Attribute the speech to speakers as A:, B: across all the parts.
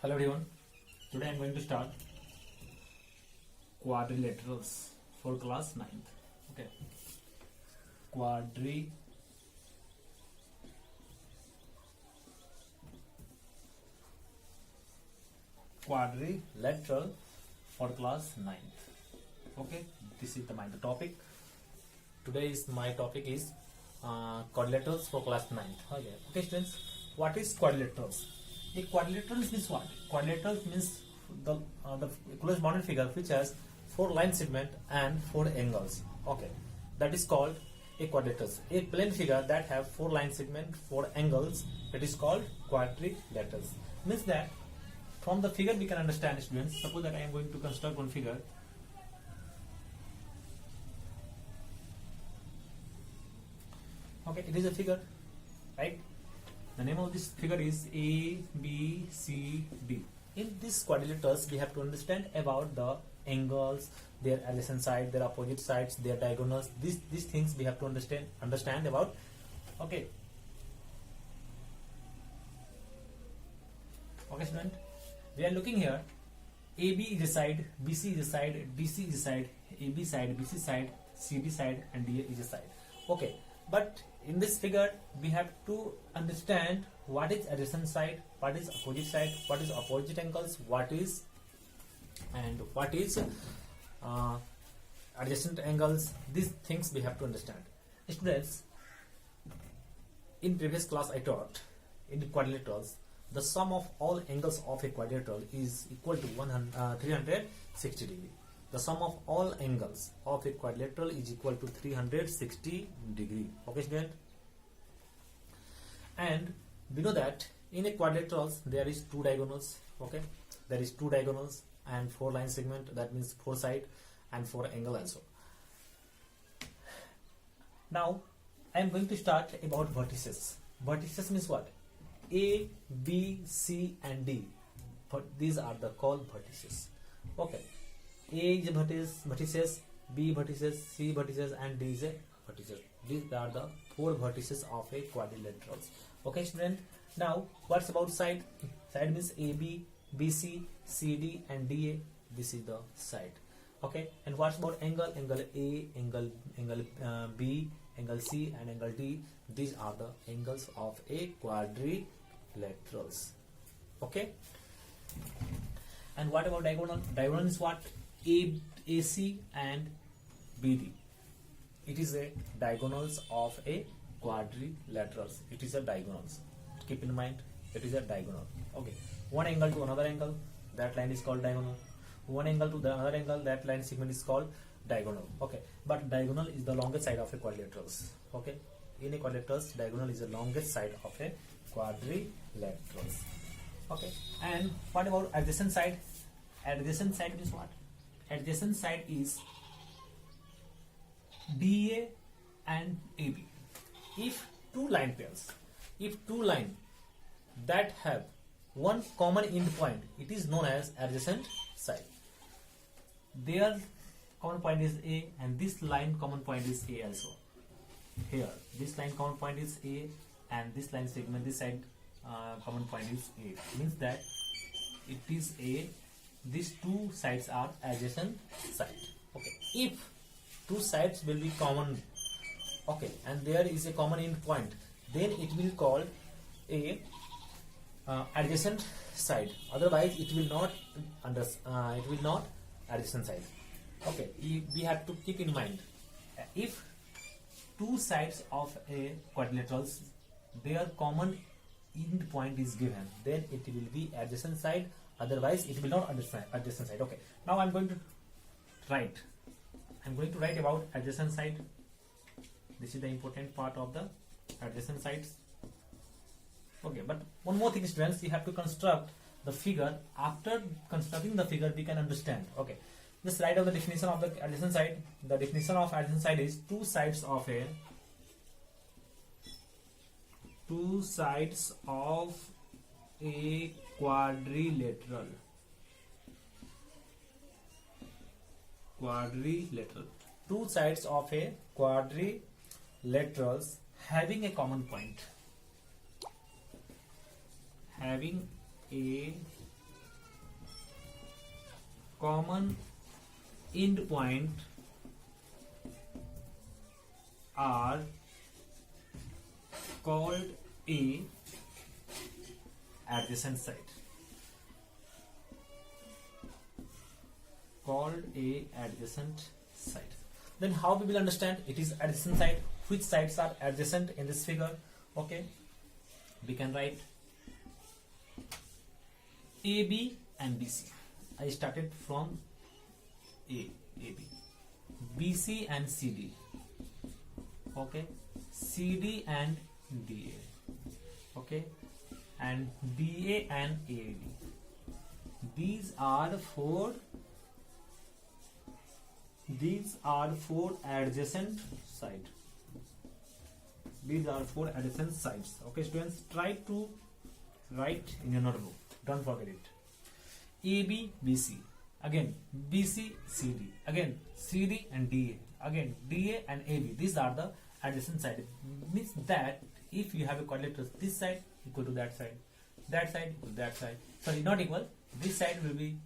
A: Hello everyone. Today I am going to start quadrilaterals for class 9th. Okay. Quadrilateral for class 9th. Okay. This is the topic. Today's my topic is quadrilaterals for class 9th. Okay students. What is quadrilaterals? A quadrilateral means what? Quadrilateral means the closed bounded figure which has 4 line segment and 4 angles. Okay, that is called a quadrilateral. A plane figure that have 4 line segment, 4 angles, it is called quadrilaterals. Means that from the figure we can understand, students. Suppose that I am going to construct one figure. Okay, it is a figure, right? The name of this figure is A, B, C, D. In these quadrilaterals, we have to understand about the angles, their adjacent side, their opposite sides, their diagonals. These things we have to understand about. Okay. Okay, student. We are looking here. AB is a side, BC is a side, DC is a side, AB side, BC side, CD side, and DA is a side. Okay. But in this figure, we have to understand what is adjacent side, what is opposite side, what is opposite angles, what is adjacent angles. These things we have to understand. Students, in previous class I taught in quadrilaterals, the sum of all angles of a quadrilateral is equal to 360 degree. The sum of all angles of a quadrilateral is equal to 360 degree. Okay, student? And we know that in a quadrilaterals there is 2 diagonals. Okay, there is 2 diagonals and 4 line segment. That means 4 side and 4 angle also. Now I am going to start about vertices. Vertices means what? A, B, C, and D. But these are the called vertices. Okay. A is a vertices, B vertices, C vertices, and D is a vertices. These are the 4 vertices of a quadrilateral. Okay, student. Now, what's about side? Side means AB, BC, CD, and DA. This is the side. Okay. And what's about angle? Angle A, angle B, angle C, and angle D. These are the angles of a quadrilaterals. Okay. And what about diagonal? Diagonal is what? AC and BD. It is a diagonals of a quadrilaterals. It is a diagonals. Keep in mind, it is a diagonal. Okay. One angle to another angle, that line is called diagonal. One angle to the another angle, that line segment is called diagonal. Okay. But diagonal is the longest side of a quadrilaterals. Okay. In a quadrilaterals, diagonal is the longest side of a quadrilaterals. Okay. And what about adjacent side? Adjacent side is what? Adjacent side is DA and AB. If 2 line pairs, if 2 line that have one common end point, it is known as adjacent side. Their common point is A, and this line common point is A also. Here, this line common point is A, and this line segment, this side common point is A. Means that it is A. These 2 sides are adjacent side. Okay. If 2 sides will be common, okay, and there is a common end point, then it will call a adjacent side. Otherwise, it will not adjacent side. Okay. We have to keep in mind, if 2 sides of a quadrilaterals, their common end point is given, then it will be adjacent side. Otherwise, it will not adjacent side. Okay. Now I'm going to write. I'm going to write about adjacent side. This is the important part of the adjacent sides. Okay. But one more thing, students, we have to construct the figure. After constructing the figure, we can understand. Okay. Just write out the definition of the adjacent side. The definition of adjacent side is 2 sides of a quadrilateral. 2 sides of a quadrilaterals having a common point. Having a common end point are called a adjacent side. Called a adjacent side. Then how we will understand it is adjacent side? Which sides are adjacent in this figure? Okay, we can write AB and BC. I started from AB, BC and CD. Okay, CD and DA. Okay, and DA and AB. These are four adjacent sides. These are four adjacent sides. Okay, students, try to write in your notebook. Don't forget it. AB, BC. Again, BC, CD. Again, CD and DA. Again, DA and AB. These are the adjacent sides. Means that if you have a quadrilateral, this side equal to that side equal to that side. Sorry, not equal. This side will be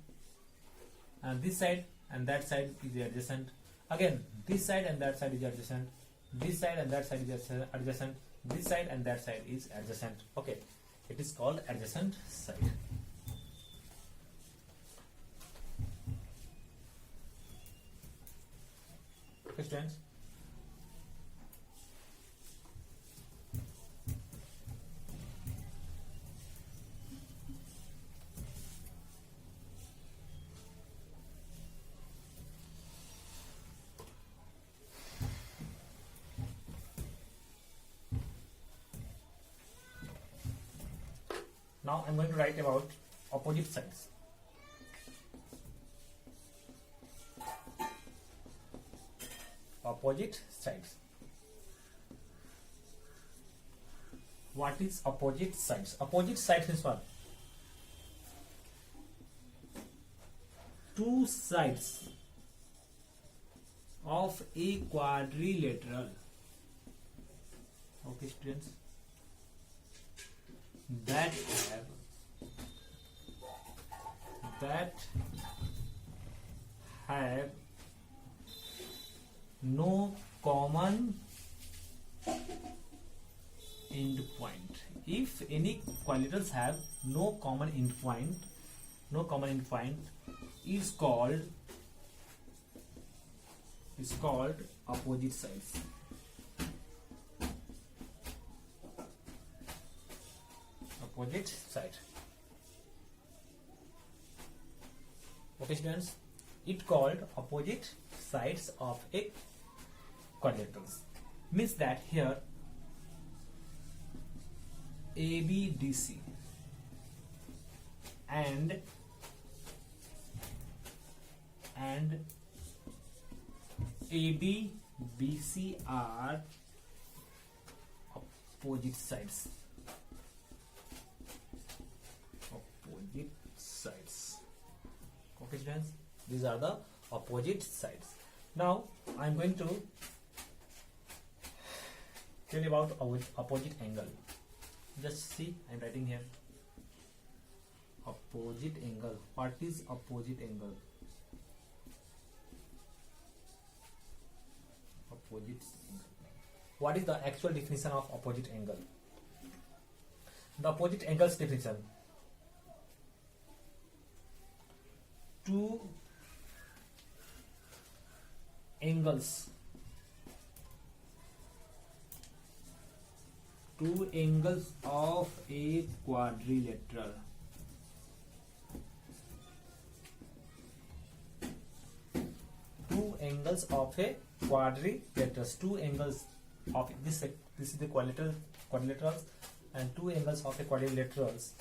A: this side and that side is adjacent. Again, this side and that side is adjacent. This side and that side is adjacent. This side and that side is adjacent. Okay, it is called adjacent side. Okay, students. Now I'm going to write about opposite sides. Opposite sides. What is opposite sides? Opposite sides is what? Two sides of a quadrilateral. Okay, students. That have no common end point. If any quadrilaterals have no common end point, is called opposite sides. Opposite side. Okay, students, it called opposite sides of a quadrilaterals. Means that here ABDC and ABBC are opposite sides. Opposite sides. Okay, students, these are the opposite sides. Now I am going to tell you about opposite angle. Just see, I am writing here opposite angle. What is opposite angle? Opposite angle. What is the actual definition of opposite angle? The opposite angle's definition: two angles of a quadrilateral two angles of this is the quadrilaterals and two angles of a quadrilaterals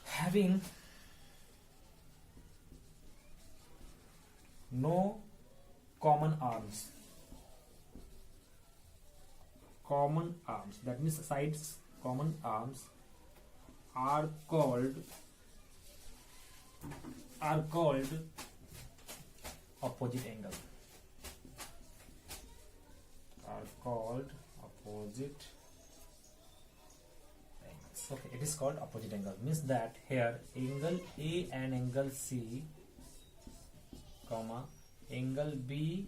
A: having no common arms. That means sides common arms are called opposite angle. Okay, it is called opposite angle. Means that here angle A and angle C comma, angle B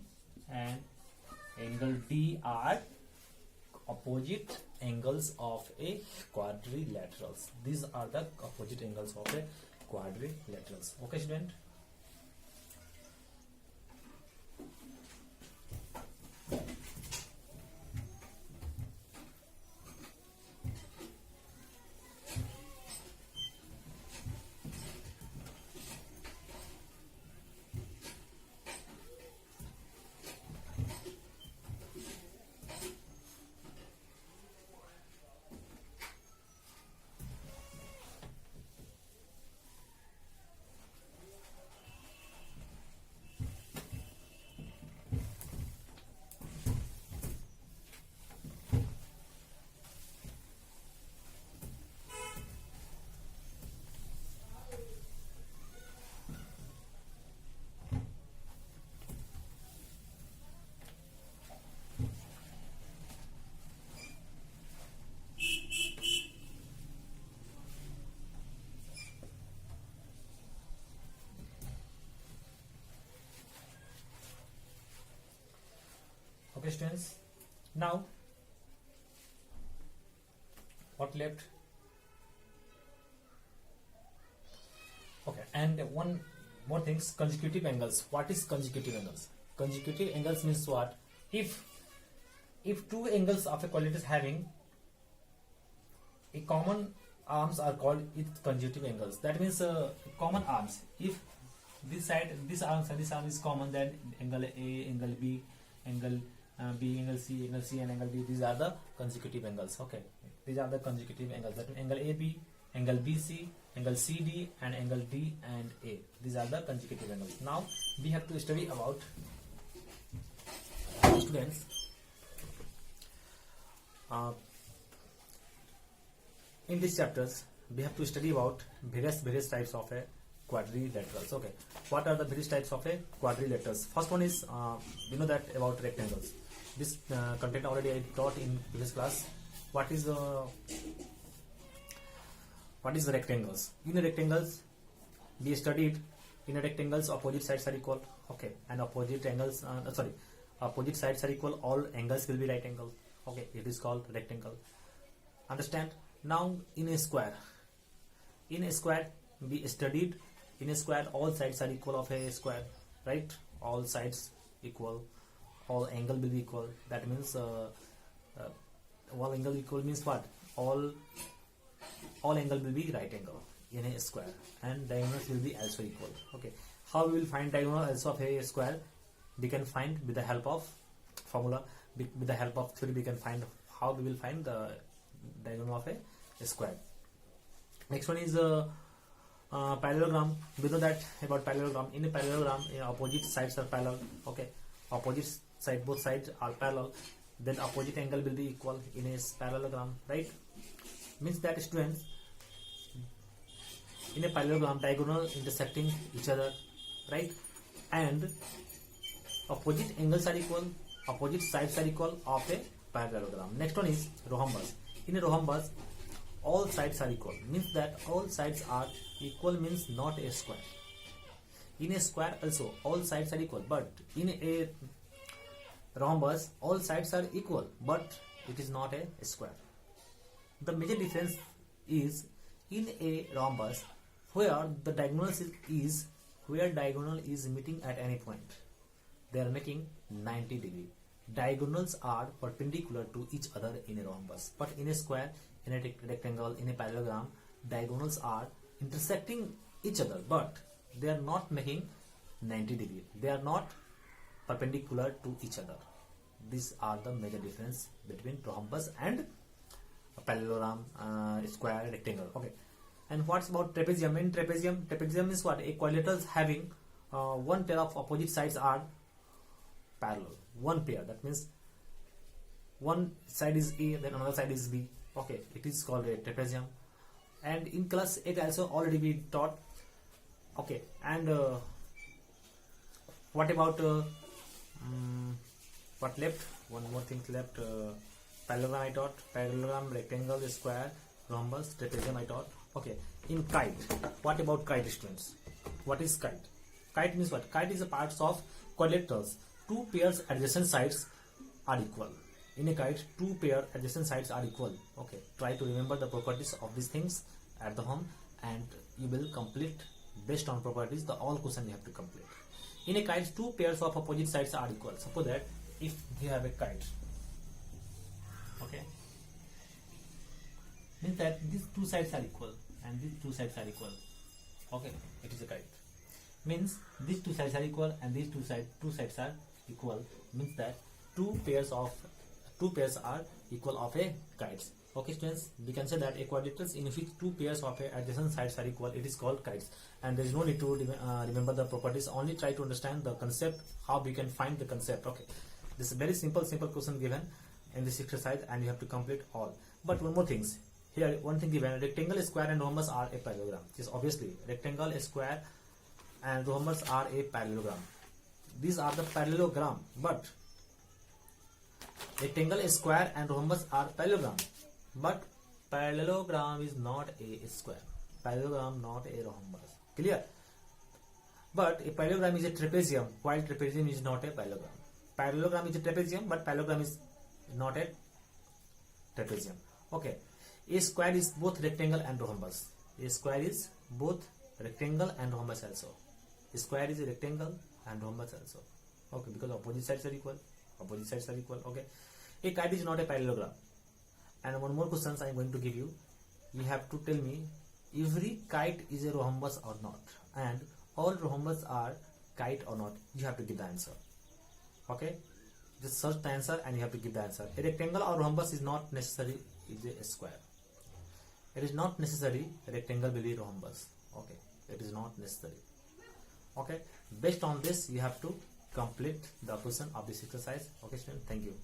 A: and angle D are opposite angles of a quadrilaterals. These are the opposite angles of a quadrilaterals. Okay, student. Okay, students. Now, what left? Okay, and one more things, consecutive angles. What is consecutive angles? Consecutive angles means what? If two angles of a quadrant is having a common arms are called its consecutive angles. That means common arms. If this side, this arm and this arm is common, then angle A, angle B, angle B, angle C, and angle D. These are the consecutive angles. Okay, these are the consecutive angles. That means angle AB, angle BC, angle CD, and angle D and A. These are the consecutive angles. Now we have to study about, students. In these chapters, we have to study about various types of a quadrilaterals. Okay, what are the various types of a quadrilaterals? First one is we know that about rectangles. This content already I taught in previous class. What is the rectangles? In a rectangles, we studied in a rectangles opposite sides are equal. Okay, and opposite angles opposite sides are equal. All angles will be right angle. Okay, it is called rectangle. Understand? Now in a square we studied, in a square all sides are equal of a square, right? All sides equal, all angle will be equal. That means all angle equal means what? All angle will be right angle in a square, and diagonals will be also equal. Okay, how we will find diagonal also of a square? We can find with the help of formula, with the help of theory. We can find how we will find the diagonal of a square. Next one is parallelogram. We know that about parallelogram. In a parallelogram, opposite sides are parallel. Okay, opposite side, both sides are parallel. Then opposite angle will be equal in a parallelogram, right? Means that, students, in a parallelogram, diagonal intersecting each other, right? And opposite angles are equal, opposite sides are equal of a parallelogram. Next one is rhombus. In a rhombus, all sides are equal. Means that all sides are equal means not a square. In a square also all sides are equal, but in a rhombus all sides are equal, but it is not a square. The major difference is in a rhombus where the diagonal is meeting at any point, they are making 90 degree. Diagonals are perpendicular to each other in a rhombus, but in a square, in a rectangle, in a parallelogram, diagonals are intersecting each other, but they are not making 90 degree. They are not perpendicular to each other. These are the major difference between rhombus and parallelogram, square, rectangle. Okay, and what's about trapezium? In trapezium is what? A quadrilaterals having one pair of opposite sides are parallel. One pair, that means one side is A, then another side is B. Okay, it is called a trapezium. And in class 8 also already we taught. Okay, and what about what left? One more thing left. Parallelogram I taught, parallelogram, rectangle, square, rhombus, trapezium I taught. Okay, in kite, what about kite, students? What is kite? Kite means what? Kite is a parts of quadrilaterals. Two pairs adjacent sides are equal. In a kite, two pair adjacent sides are equal. Okay, try to remember the properties of these things at the home, and you will complete based on properties the all question you have to complete. In a kite, two pairs of opposite sides are equal. Suppose that if you have a kite, okay, means that these two sides are equal and these two sides are equal. Okay, it is a kite. Means these two sides are equal and these two sides are equal. Means that two pairs are equal of a kites. Okay, students, we can say that a quadrilaterals in which two pairs of adjacent sides are equal, it is called kites. And there is no need to remember the properties. Only try to understand the concept, how we can find the concept. Okay, this is a very simple question given in this exercise, and you have to complete all. But one more things. Here, one thing given: rectangle, square, and rhombus are a parallelogram. Yes, obviously, rectangle, square, and rhombus are a parallelogram. These are the parallelogram, but rectangle, square, and rhombus are parallelogram. But parallelogram is not a square. Parallelogram not a rhombus. Clear? But a parallelogram is a trapezium, while trapezium is not a parallelogram. Parallelogram is a trapezium, but parallelogram is not a trapezium. Okay. A square is both rectangle and rhombus. A square is both rectangle and rhombus also. A square is a rectangle and rhombus also. Okay, because opposite sides are equal. Opposite sides are equal. Okay. A kite is not a parallelogram. And one more question I am going to give you. You have to tell me every kite is a rhombus or not, and all rhombus are kite or not. You have to give the answer. Okay. Just search the answer and you have to give the answer. A rectangle or rhombus is not necessary is a square. It is not necessary rectangle will be rhombus. Okay, it is not necessary. Okay, based on this you have to complete the question of this exercise. Okay, student, thank you.